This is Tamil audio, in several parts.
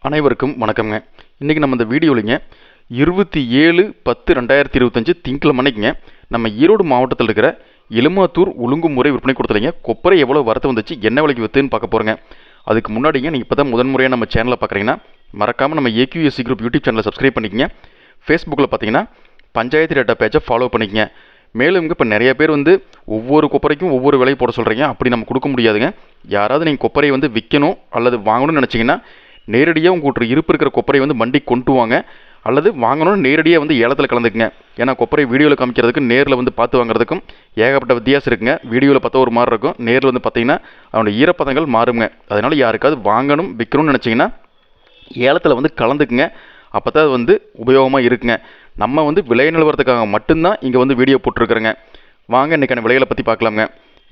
அனைவருக்கும் வணக்கம்ங்க. இன்றைக்கி நம்ம இந்த வீடியோலிங்க 27/10/2025 திங்கட்கிழமைங்க நம்ம ஈரோடு மாவட்டத்தில் இருக்கிற எலுமாத்தூர் ஒழுங்குமுறை விற்பனை கொடுத்துலிங்க கொப்பரை எவ்வளோ வரத்து வந்துச்சு, என்ன விலைக்கு விற்றுன்னு பார்க்க போகிறேங்க. அதுக்கு முன்னாடிங்க நீங்கள் இப்போ தான் முதன்முறையாக நம்ம சேனலை பார்க்குறீங்கன்னா மறக்காமல் நம்ம ஏக்யூஎஸ்சி குரூப் யூடியூப் சேனலை சப்ஸ்கிரைப் பண்ணிக்கங்க. ஃபேஸ்புக்கில் பார்த்தீங்கன்னா பஞ்சாயத்து டேட்டா பேஜை ஃபாலோ பண்ணிக்கங்க. மேலும் இப்போ நிறைய பேர் ஒவ்வொரு கொப்பரைக்கும் ஒவ்வொரு விலை போட சொல்கிறீங்க. அப்படி நம்ம கொடுக்க முடியாதுங்க. யாராவது நீங்கள் கொப்பரையை விற்கணும் அல்லது வாங்கணும்னு நினச்சிங்கன்னா நேரடியாக உங்கள்கிட்ட இருப்பு இருக்கிற கொப்பரை மண்டி கொண்டு வாங்க, அல்லது வாங்கணும்னு நேரடியாக ஏலத்தில் கலந்துக்குங்க. ஏன்னா கொப்பரை வீடியோவில் காமிக்கிறதுக்கு நேரில் பார்த்து வாங்குறதுக்கும் ஏகப்பட்ட வித்தியாசம் இருக்குங்க. வீடியோவில் பார்த்தா ஒரு மாதிரி இருக்கும், நேரில் பார்த்தீங்கன்னா அவனோட ஈரப்பதங்கள் மாறுங்க. அதனால் யாருக்காவது வாங்கணும் விற்கணும்னு நினச்சிங்கன்னா ஏலத்தில் கலந்துக்குங்க. அப்போ தான் அது உபயோகமாக இருக்குங்க. நம்ம விலை நிலவரத்துக்காக மட்டும்தான் இங்கே வீடியோ போட்டிருக்கிறேங்க. வாங்க இன்றைக்கான விலைகளை பற்றி பார்க்கலாங்க.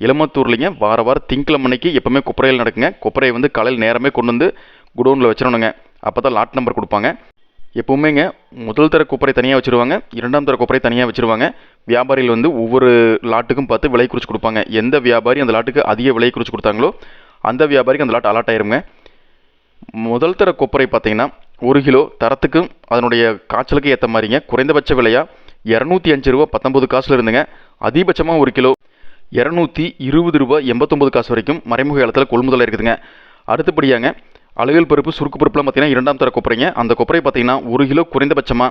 எலுமத்தூர்லிங்க வாரம் திங்கட்கிழமைக்கு எப்போவுமே கொப்பரையில் நடக்குங்க. கொப்பரையை காலையில் நேரமே கொண்டு குடோனில் வச்சிடணுங்க. அப்போ தான் லாட் நம்பர் கொடுப்பாங்க. எப்போவுமேங்க முதல் தர கொப்பரை தனியாக வச்சுருவாங்க, இரண்டாம் தர கொப்பரை தனியாக வச்சுருவாங்க. வியாபாரிகள் ஒவ்வொரு லாட்டுக்கும் பார்த்து விலை குறித்து கொடுப்பாங்க. எந்த வியாபாரி அந்த லாட்டுக்கு அதிக விலை குறித்து கொடுத்தாங்களோ அந்த வியாபாரிக்கு அந்த லாட் அலாட் ஆயிருங்க. முதல் தர கொப்பரை பார்த்தீங்கன்னா 1 கிலோ தரத்துக்கும் அதனுடைய காய்ச்சலுக்கு ஏற்ற மாதிரிங்க குறைந்தபட்ச விலையாக 205 ரூபா 19 காசில் இருந்துங்க. அதிகபட்சமாக 1 கிலோ 220 ரூபா 89 காசு வரைக்கும் மறைமுக ஏலத்தில் கொள்முதல் இருக்குதுங்க. அடுத்தபடியாங்க அலுவல் பருப்பு சுருக்கு பருப்புலாம் பார்த்தீங்கன்னா இரண்டாம் தர கொப்பரைங்க. அந்த கொப்பரை பார்த்தீங்கன்னா 1 கிலோ குறைந்தபட்சமாக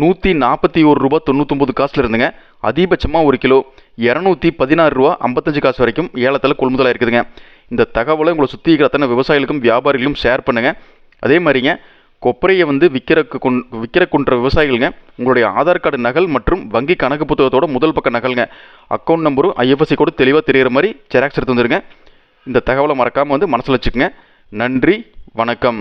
141 ரூபா 99 காசில் இருந்துங்க. அதிகபட்சமாக 1 கிலோ 216 ரூபா 55 காசு வரைக்கும் ஏலத்தில் கொள்முதலாக இருக்குதுங்க. இந்த தகவலை உங்களை சுற்றி இருக்கிற அத்தனை விவசாயிகளுக்கும் வியாபாரிகளும் ஷேர் பண்ணுங்கள். அதே மாதிரிங்க கொப்பரையை விற்கிறக்குன்ற விவசாயிகளுங்க உங்களுடைய ஆதார் கார்டு நகல் மற்றும் வங்கி கணக்கு புத்தகத்தோட முதல் பக்க நகலுங்க, அக்கௌண்ட் நம்பரும் ஐஎஃப்எஸ்சி கோடு தெளிவாக தெரிகிற மாதிரி ஜெராக்ஸ் எடுத்து வந்துருங்க. இந்த தகவலை மறக்காமல் மனசில் வச்சுக்கோங்க. நன்றி, வணக்கம்.